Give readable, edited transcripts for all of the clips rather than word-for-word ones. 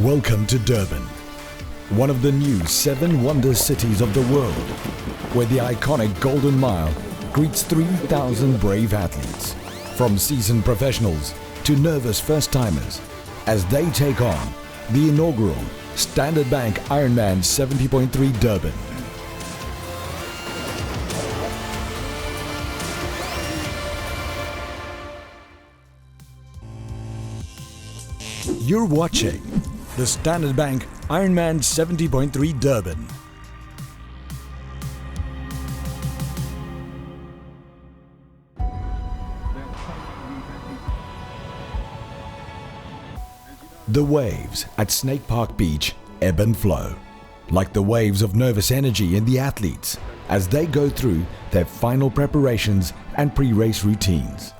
Welcome to Durban, one of the new 7 wonder cities of the world, where the iconic Golden Mile greets 3,000 brave athletes, from seasoned professionals to nervous first-timers, as they take on the inaugural Standard Bank Ironman 70.3 Durban. You're watching the Standard Bank Ironman 70.3 Durban. The waves at Snake Park Beach ebb and flow, like the waves of nervous energy in the athletes as they go through their final preparations and pre-race routines.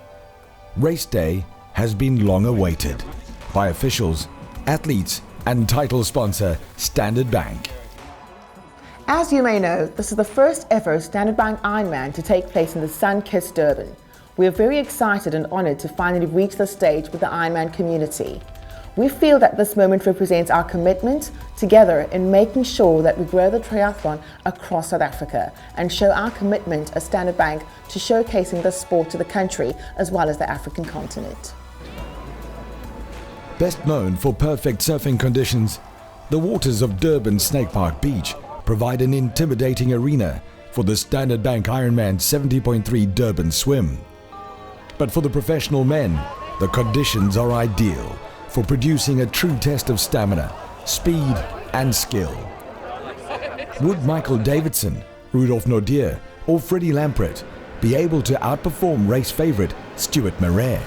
Race day has been long awaited by officials, athletes, and title sponsor Standard Bank. As you may know, this is the first ever Standard Bank Ironman to take place in the sun-kissed Durban. We are very excited and honoured to finally reach this stage with the Ironman community. We feel that this moment represents our commitment together in making sure that we grow the triathlon across South Africa and show our commitment as Standard Bank to showcasing this sport to the country as well as the African continent. Best known for perfect surfing conditions, the waters of Durban Snake Park Beach provide an intimidating arena for the Standard Bank Ironman 70.3 Durban swim. But for the professional men, the conditions are ideal for producing a true test of stamina, speed and skill. Would Michael Davidson, Rudolf Nordier or Freddie Lampret be able to outperform race favourite Stuart Marais?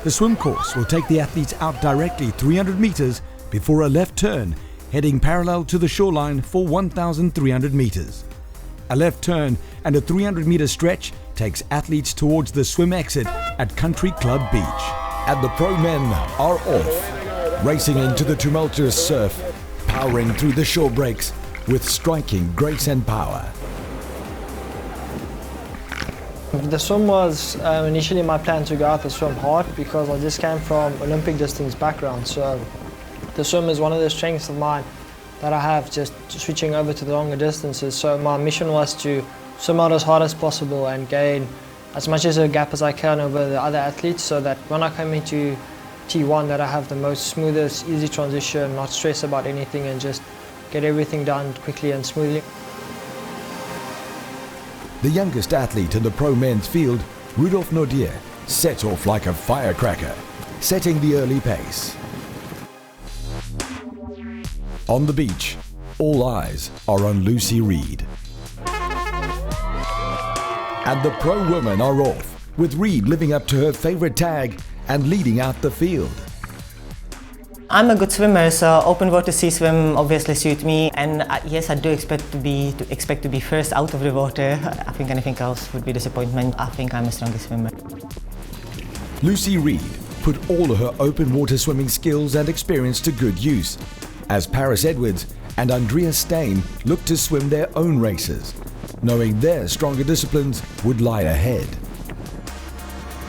The swim course will take the athletes out directly 300 meters before a left turn, heading parallel to the shoreline for 1,300 meters. A left turn and a 300-meter stretch takes athletes towards the swim exit at Country Club Beach. And the pro men are off, racing into the tumultuous surf, powering through the shore breaks with striking grace and power. The swim was initially my plan to go out the swim hard because I just came from Olympic distance background, so the swim is one of the strengths of mine that I have, just switching over to the longer distances. So my mission was to swim out as hard as possible and gain as much as a gap as I can over the other athletes, so that when I come into T1 that I have the most smoothest, easy transition, not stress about anything and just get everything done quickly and smoothly. The youngest athlete in the pro men's field, Rudolf Nordier, set off like a firecracker, setting the early pace. On the beach, all eyes are on Lucy Reed. And the pro women are off, with Reed living up to her favourite tag and leading out the field. I'm a good swimmer, so open water sea swim obviously suits me, and yes, I do expect to be first out of the water. I think anything else would be disappointment. I think I'm the strongest swimmer. Lucy Reed put all of her open water swimming skills and experience to good use, as Paris Edwards and Andrea Stein looked to swim their own races, knowing their stronger disciplines would lie ahead.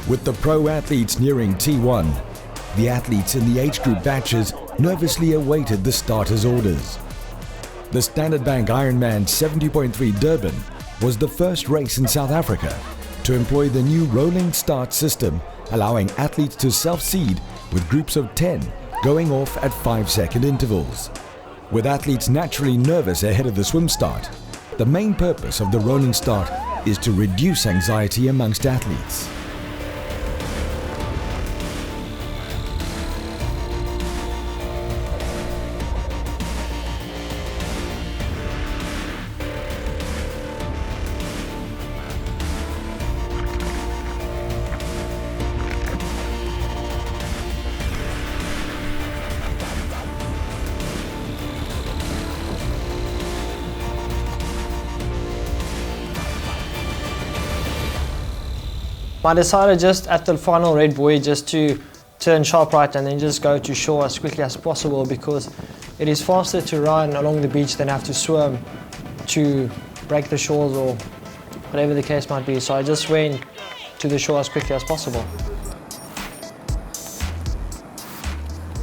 With the pro athletes nearing T1, the athletes in the age group batches nervously awaited the starters' orders. The Standard Bank Ironman 70.3 Durban was the first race in South Africa to employ the new rolling start system, allowing athletes to self-seed with groups of 10 going off at 5-second intervals. With athletes naturally nervous ahead of the swim start, the main purpose of the rolling start is to reduce anxiety amongst athletes. I decided just at the final red buoy just to turn sharp right and then just go to shore as quickly as possible, because it is faster to run along the beach than have to swim to break the shores or whatever the case might be. So I just went to the shore as quickly as possible.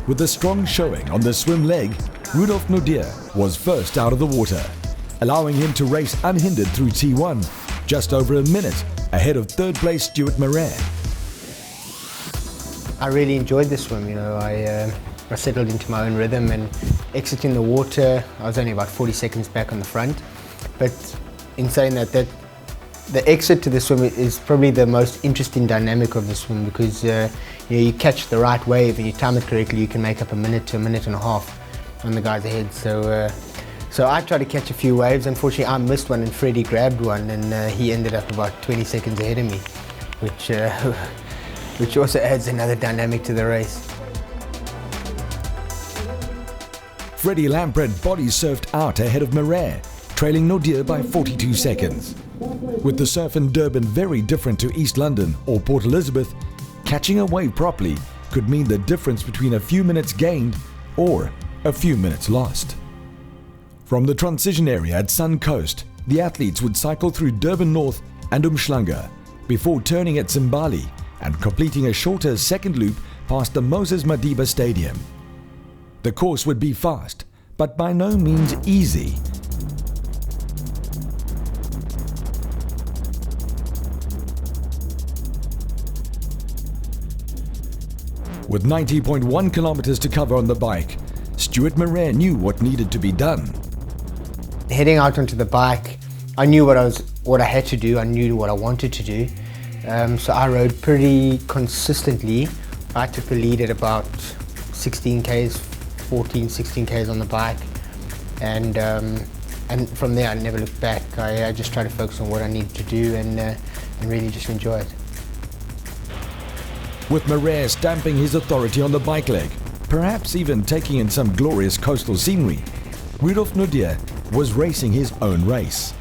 With a strong showing on the swim leg, Rudolf Nordier was first out of the water, allowing him to race unhindered through T1, just over a minute ahead of third place Stuart Marais. I really enjoyed the swim, I settled into my own rhythm, and exiting the water, I was only about 40 seconds back on the front. But in saying that the exit to the swim is probably the most interesting dynamic of the swim, because you catch the right wave and you time it correctly, you can make up a minute to a minute and a half on the guys ahead. So I tried to catch a few waves. Unfortunately, I missed one and Freddie grabbed one, and he ended up about 20 seconds ahead of me, which also adds another dynamic to the race. Freddie Lampred body surfed out ahead of Marais, trailing Nordier by 42 seconds. With the surf in Durban very different to East London or Port Elizabeth, catching a wave properly could mean the difference between a few minutes gained or a few minutes lost. From the transition area at Sun Coast, the athletes would cycle through Durban North and Umhlanga before turning at Zimbali and completing a shorter second loop past the Moses Madiba Stadium. The course would be fast, but by no means easy. With 90.1 kilometers to cover on the bike, Stuart Marais knew what needed to be done. Heading out onto the bike, I knew what I had to do. I knew what I wanted to do. So I rode pretty consistently. I took the lead at about 16 Ks on the bike, and from there I never looked back. I just tried to focus on what I needed to do and really just enjoy it. With Marais stamping his authority on the bike leg, perhaps even taking in some glorious coastal scenery, Rudolf Nordier was racing his own race.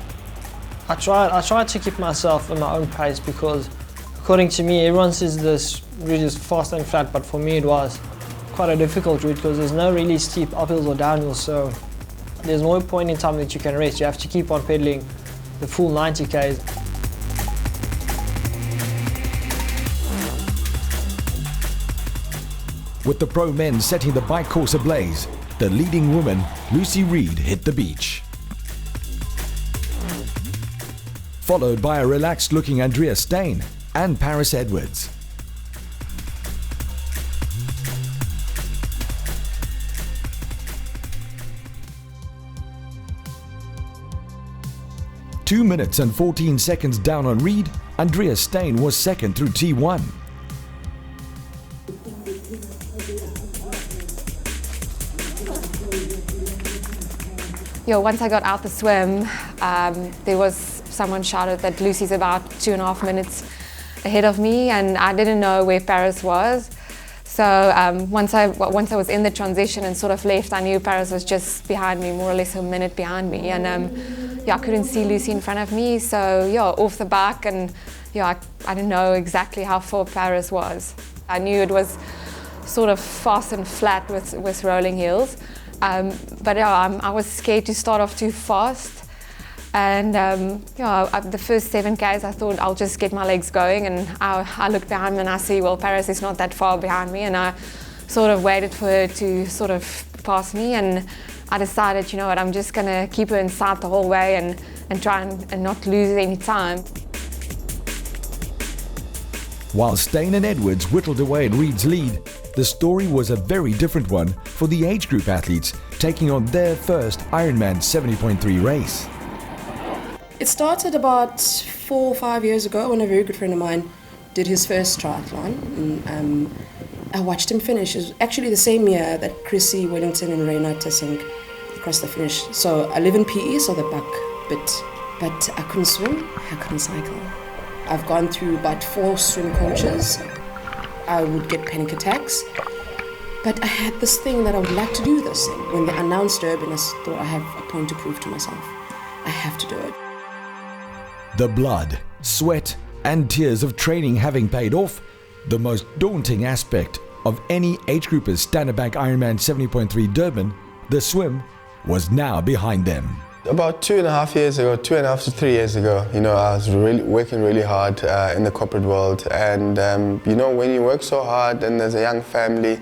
I tried to keep myself in my own pace, because according to me, everyone says this route is fast and flat, but for me it was quite a difficult route because there's no really steep uphills or downhills, so there's no point in time that you can race. You have to keep on pedaling the full 90 Ks. With the pro men setting the bike course ablaze, the leading woman, Lucy Reed, hit the beach. Followed by a relaxed-looking Andrea Steyn and Paris Edwards. Two minutes and 14 seconds down on Reed, Andrea Steyn was second through T1. Once I got out the swim, there was someone shouted that Lucy's about 2.5 minutes ahead of me, and I didn't know where Paris was. So once I was in the transition and sort of left, I knew Paris was just behind me, more or less a minute behind me, and I couldn't see Lucy in front of me. So off the back, and I didn't know exactly how far Paris was. I knew it was sort of fast and flat with rolling hills. But I was scared to start off too fast, and the first 7 Ks I thought I'll just get my legs going, and I looked behind me and I see, well, Paris is not that far behind me, and I sort of waited for her to sort of pass me, and I decided, you know what, I'm just going to keep her in sight the whole way and try and not lose any time. While Steyn and Edwards whittled away at Reed's lead, the story was a very different one for the age group athletes taking on their first Ironman 70.3 race. It started about 4 or 5 years ago when a very good friend of mine did his first triathlon. And, I watched him finish. It was actually the same year that Chrissy Wellington and Reina Tessink crossed the finish. So I live in PE, so the buck bit. But I couldn't swim, I couldn't cycle. I've gone through about 4 swim coaches. I would get panic attacks. But I had this thing that I would like to do this thing. When they announced Durban, I thought I have a point to prove to myself. I have to do it. The blood, sweat, and tears of training having paid off, the most daunting aspect of any age grouper's Standard Bank Ironman 70.3 Durban, the swim, was now behind them. About 2.5 years ago, 2.5 to 3 years ago, you know, I was really working really hard in the corporate world, and you know, when you work so hard and there's a young family,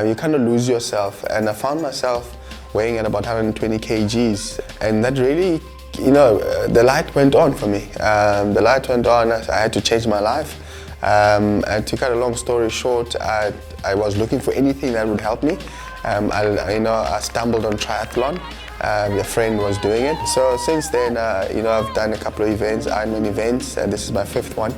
you kind of lose yourself. And I found myself weighing at about 120 kgs, and that really, you know, the light went on for me. The light went on. I had to change my life. And to cut a long story short, I was looking for anything that would help me. I stumbled on triathlon. A friend was doing it. So since then, you know, I've done a couple of events, Ironman events, and this is my 5th one.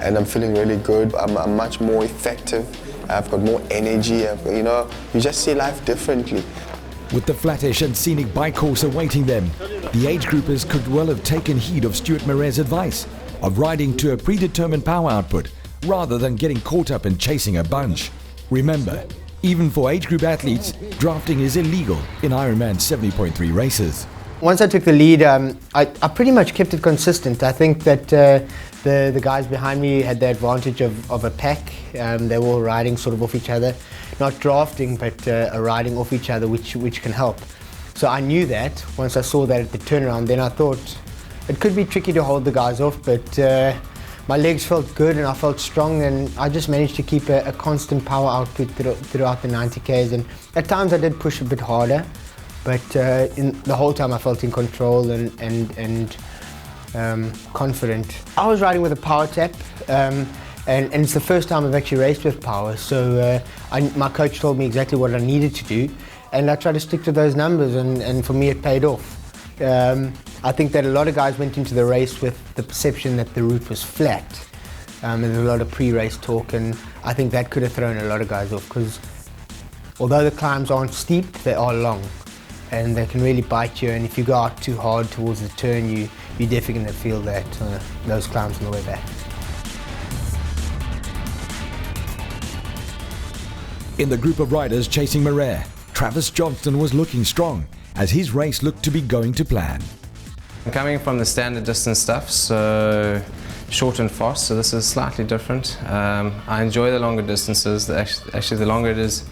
And I'm feeling really good. I'm much more effective. I've got more energy. You know, you just see life differently. With the flattish and scenic bike course awaiting them, the age groupers could well have taken heed of Stuart Marais' advice of riding to a predetermined power output rather than getting caught up in chasing a bunch. Remember, even for age group athletes, drafting is illegal in Ironman 70.3 races. Once I took the lead, I pretty much kept it consistent. I think that the guys behind me had the advantage of a pack. They were all riding sort of off each other. Not drafting, but riding off each other, which can help. So I knew that. Once I saw that at the turnaround, then I thought it could be tricky to hold the guys off, but my legs felt good and I felt strong, and I just managed to keep a constant power output throughout the 90 Ks. And at times I did push a bit harder, but in the whole time I felt in control and confident. I was riding with a power tap, and it's the first time I've actually raced with power, so my coach told me exactly what I needed to do, and I tried to stick to those numbers, and for me it paid off. I think that a lot of guys went into the race with the perception that the route was flat. There's a lot of pre-race talk, and I think that could have thrown a lot of guys off, because although the climbs aren't steep, they are long, and they can really bite you, and if you go out too hard towards the turn, you're definitely going to feel that, those climbs on the way back. In the group of riders chasing Marais, Travis Johnston was looking strong as his race looked to be going to plan. I'm coming from the standard distance stuff, so short and fast, so this is slightly different. I enjoy the longer distances. Actually, the longer it is,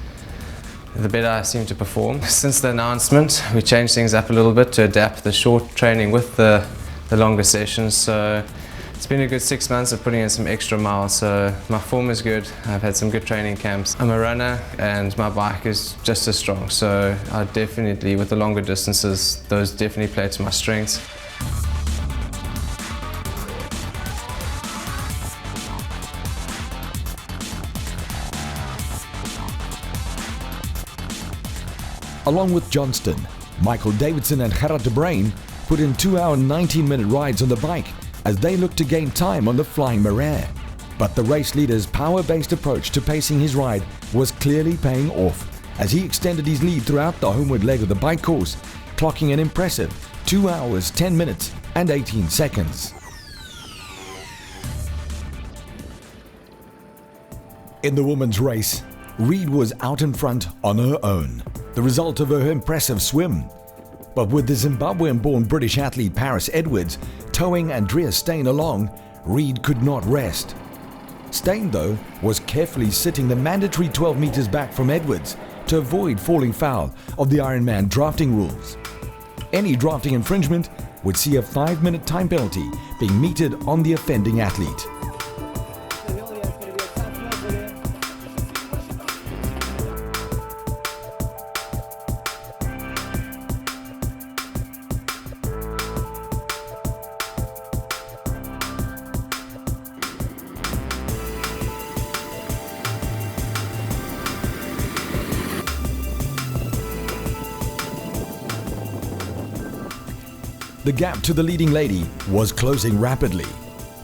the better I seem to perform. Since the announcement, we changed things up a little bit to adapt the short training with the longer sessions. So it's been a good 6 months of putting in some extra miles, so my form is good. I've had some good training camps. I'm a runner and my bike is just as strong, so I definitely, with the longer distances, those definitely play to my strengths. Along with Johnston, Michael Davidson and Gerard de Bruin put in 2-hour 19-minute rides on the bike as they looked to gain time on the flying Marais. But the race leader's power-based approach to pacing his ride was clearly paying off as he extended his lead throughout the homeward leg of the bike course, clocking an impressive 2 hours, 10 minutes and 18 seconds. In the women's race, Reed was out in front on her own, the result of her impressive swim. But with the Zimbabwean-born British athlete Paris Edwards towing Andrea Steyn along, Reed could not rest. Steyn, though, was carefully sitting the mandatory 12 meters back from Edwards to avoid falling foul of the Ironman drafting rules. Any drafting infringement would see a 5-minute time penalty being meted on the offending athlete. The gap to the leading lady was closing rapidly.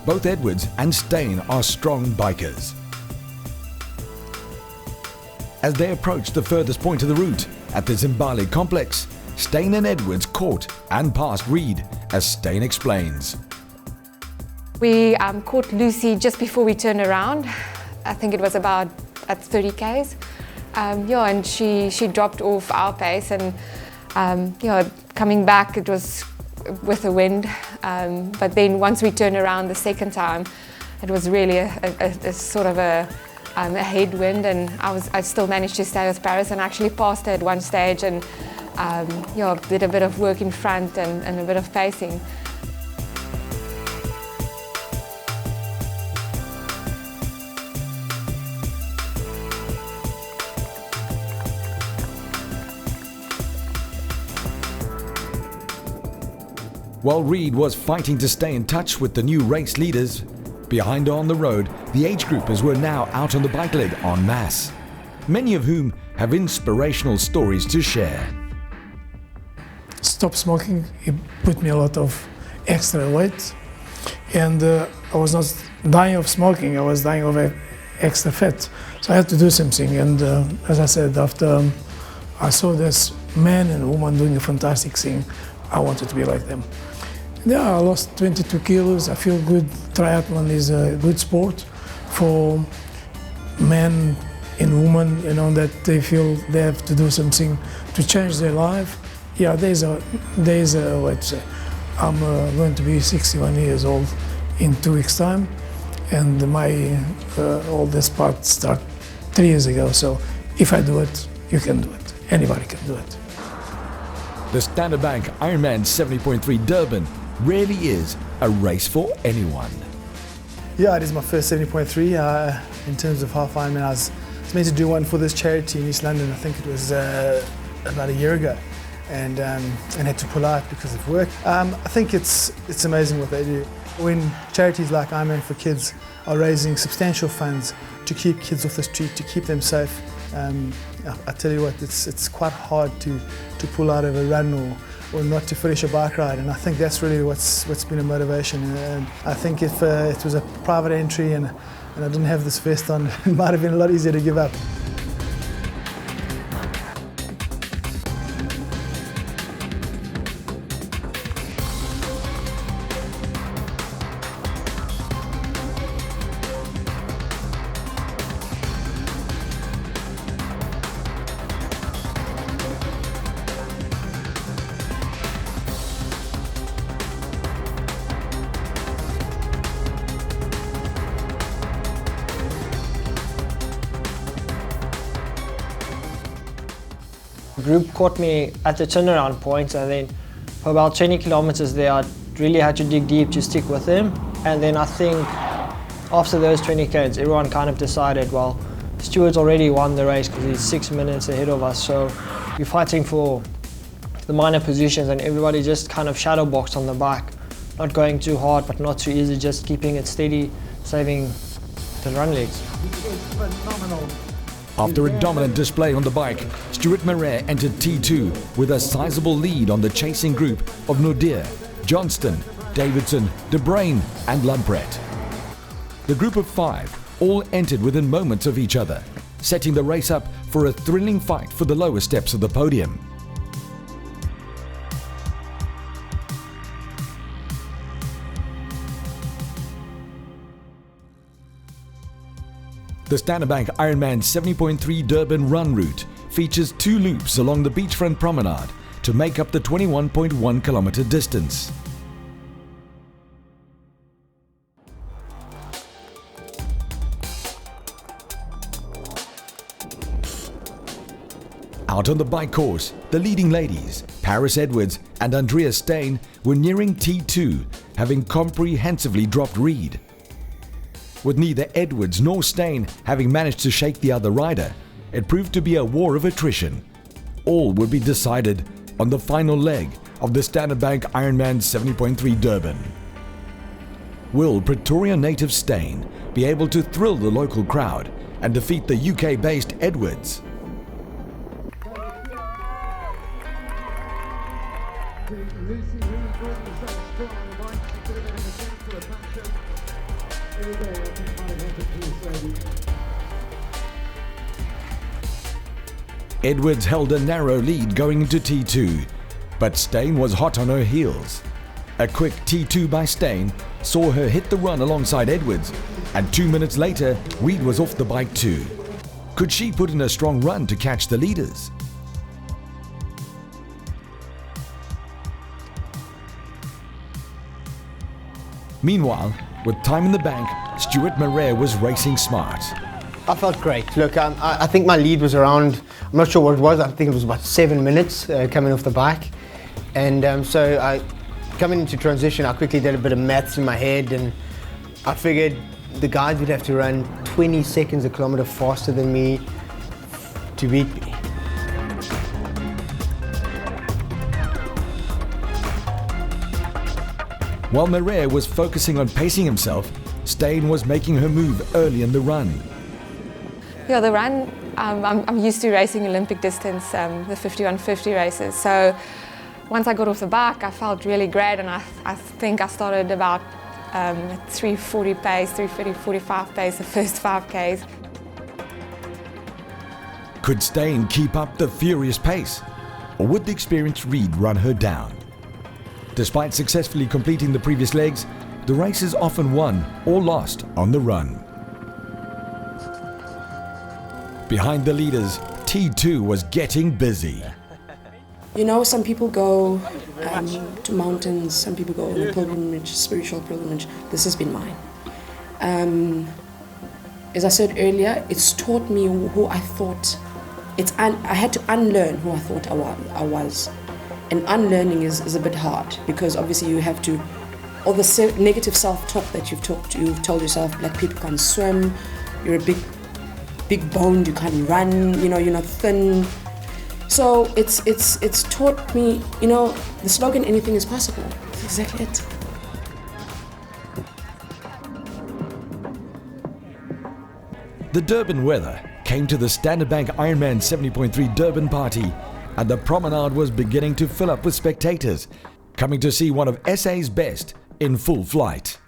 Both Edwards and Steyn are strong bikers. As they approached the furthest point of the route at the Zimbali complex, Steyn and Edwards caught and passed Reed, as Steyn explains. We caught Lucy just before we turned around. I think it was about at 30 Ks. And she dropped off our pace, and coming back it was with the wind, but then once we turned around the second time, it was really a sort of a headwind, and I still managed to stay with Paris and actually passed her at one stage, and did a bit of work in front and a bit of pacing. While Reid was fighting to stay in touch with the new race leaders, behind her on the road, the age groupers were now out on the bike leg en masse, many of whom have inspirational stories to share. Stop smoking, it put me a lot of extra weight, and I was not dying of smoking, I was dying of extra fat. So I had to do something, and as I said, after I saw this man and woman doing a fantastic thing, I wanted to be like them. Yeah, I lost 22 kilos. I feel good. Triathlon is a good sport for men and women, you know, that they feel they have to do something to change their life. Yeah, there's a what to say. I'm going to be 61 years old in 2 weeks' time, and my oldest part started 3 years ago. So if I do it, you can do it. Anybody can do it. The Standard Bank Ironman 70.3 Durban really is a race for anyone. Yeah, it is my first 70.3 in terms of half Ironman. I was meant to do one for this charity in East London. I think it was about a year ago, and had to pull out because of work. I think it's amazing what they do. When charities like Ironman for Kids are raising substantial funds to keep kids off the street, to keep them safe, I tell you what, it's quite hard to pull out of a run or not to finish a bike ride, and I think that's really what's been a motivation. And I think if it was a private entry and I didn't have this vest on, it might have been a lot easier to give up. The group caught me at the turnaround point, and then for about 20 kilometers there I really had to dig deep to stick with them. And then I think after those 20 k's everyone kind of decided, well, Stuart's already won the race because he's 6 minutes ahead of us, so we're fighting for the minor positions, and everybody just kind of shadow boxed on the bike, not going too hard but not too easy, just keeping it steady, saving the run legs. After a dominant display on the bike, Stuart Marais entered T2 with a sizable lead on the chasing group of Nadir, Johnston, Davidson, De Bruyn and Lampret. The group of 5 all entered within moments of each other, setting the race up for a thrilling fight for the lower steps of the podium. The Standard Bank Ironman 70.3 Durban run route features 2 loops along the beachfront promenade to make up the 21.1 kilometer distance. Out on the bike course, the leading ladies, Paris Edwards and Andrea Steyn, were nearing T2, having comprehensively dropped Reid. With neither Edwards nor Steyn having managed to shake the other rider, it proved to be a war of attrition. All would be decided on the final leg of the Standard Bank Ironman 70.3 Durban. Will Pretoria native Steyn be able to thrill the local crowd and defeat the UK-based Edwards? Edwards held a narrow lead going into T2, but Steyn was hot on her heels. A quick T2 by Steyn saw her hit the run alongside Edwards, and 2 minutes later, Reid was off the bike too. Could she put in a strong run to catch the leaders? Meanwhile, with time in the bank, Stuart Marais was racing smart. I felt great. Look, I think my lead was around, I'm not sure what it was, I think it was about 7 minutes coming off the bike. And so coming into transition, I quickly did a bit of maths in my head, and I figured the guys would have to run 20 seconds a kilometre faster than me to beat me. While Marais was focusing on pacing himself, Steyn was making her move early in the run. Yeah, the run, I'm used to racing Olympic distance, the 5150 races. So once I got off the bike, I felt really great, and I think I started about 3:40 pace, 3:45 pace, the first 5Ks. Could Steyn keep up the furious pace, or would the experienced Reid run her down? Despite successfully completing the previous legs, the race is often won or lost on the run. Behind the leaders, T2 was getting busy. You know, some people go to mountains, some people go on a pilgrimage, spiritual pilgrimage. This has been mine. As I said earlier, it's taught me who I thought. I had to unlearn who I thought I was. And unlearning is a bit hard, because obviously you have to, all the negative self-talk that you've told yourself, like people can't swim, you're a big boned, you can't run, you know, you're not thin. So it's taught me, you know, the slogan, anything is possible. That's exactly it. The Durban weather came to the Standard Bank Ironman 70.3 Durban party, and the promenade was beginning to fill up with spectators, coming to see one of SA's best in full flight.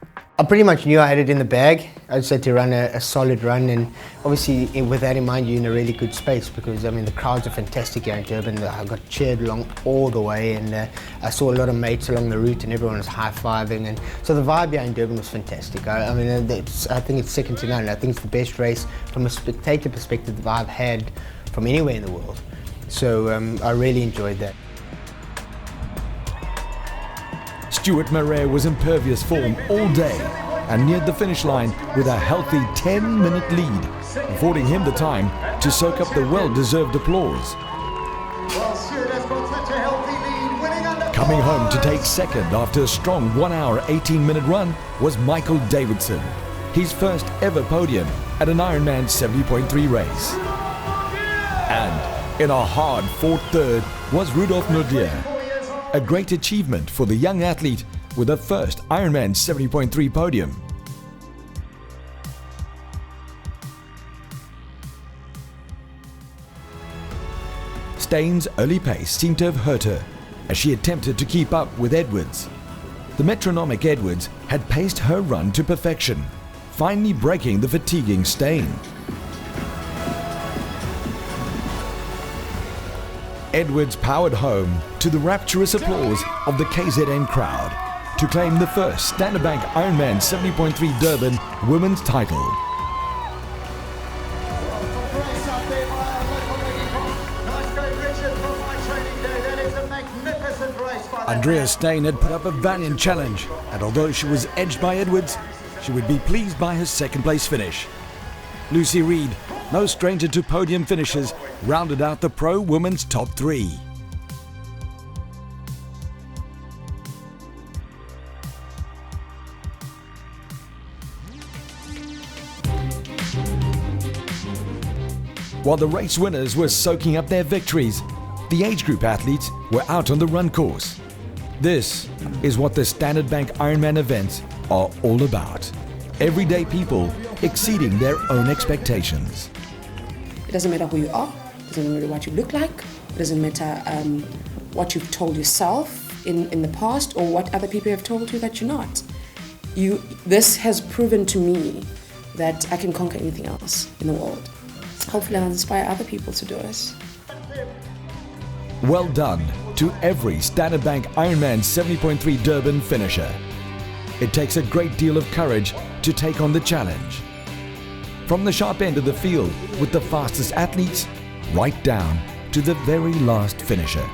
I pretty much knew I had it in the bag. I just had to run a solid run, and obviously with that in mind, you're in a really good space, because I mean the crowds are fantastic here in Durban. I got cheered along all the way, and I saw a lot of mates along the route, and everyone was high-fiving, and so the vibe here in Durban was fantastic. I mean, I think it's second to none. I think it's the best race from a spectator perspective that I've had from anywhere in the world. So I really enjoyed that. Stuart Marais was in pervious form all day and neared the finish line with a healthy 10-minute lead, affording him the time to soak up the well-deserved applause. Coming home to take second after a strong 1 hour 18-minute run was Michael Davidson, his first ever podium at an Ironman 70.3 race. And in a hard-fought third was Rudolf Nordier, a great achievement for the young athlete with a first Ironman 70.3 podium. Steyn's early pace seemed to have hurt her as she attempted to keep up with Edwards. The metronomic Edwards had paced her run to perfection, finally breaking the fatiguing Steyn. Edwards powered home to the rapturous applause of the KZN crowd to claim the first Standard Bank Ironman 70.3 Durban women's title. Andrea Steyn had put up a valiant challenge, and although she was edged by Edwards, she would be pleased by her second place finish. Lucy Reid, no stranger to podium finishes, rounded out the pro women's top three. While the race winners were soaking up their victories, the age group athletes were out on the run course. This is what the Standard Bank Ironman events are all about. Everyday people exceeding their own expectations. It doesn't matter who you are, it doesn't matter what you look like, it doesn't matter what you've told yourself in the past or what other people have told you that you're not. This has proven to me that I can conquer anything else in the world. Hopefully I'll inspire other people to do this. Well done to every Standard Bank Ironman 70.3 Durban finisher. It takes a great deal of courage to take on the challenge. From the sharp end of the field with the fastest athletes, right down to the very last finisher.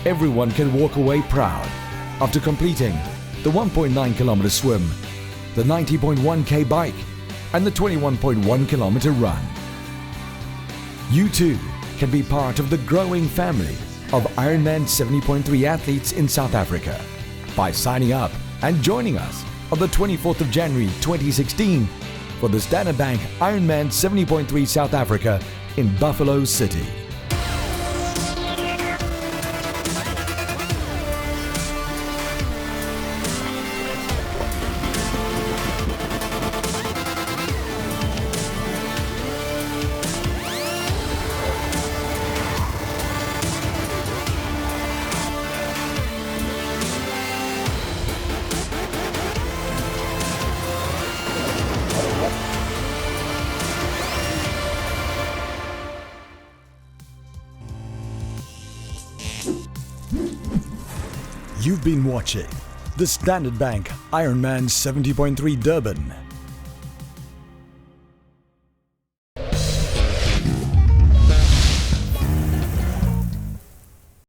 Everyone can walk away proud after completing the 1.9 kilometer swim, the 90.1k bike, and the 21.1 kilometer run. You too can be part of the growing family of Ironman 70.3 athletes in South Africa by signing up and joining us on the 24th of January 2016 for the Standard Bank Ironman 70.3 South Africa in Buffalo City. You've been watching the Standard Bank Ironman 70.3 Durban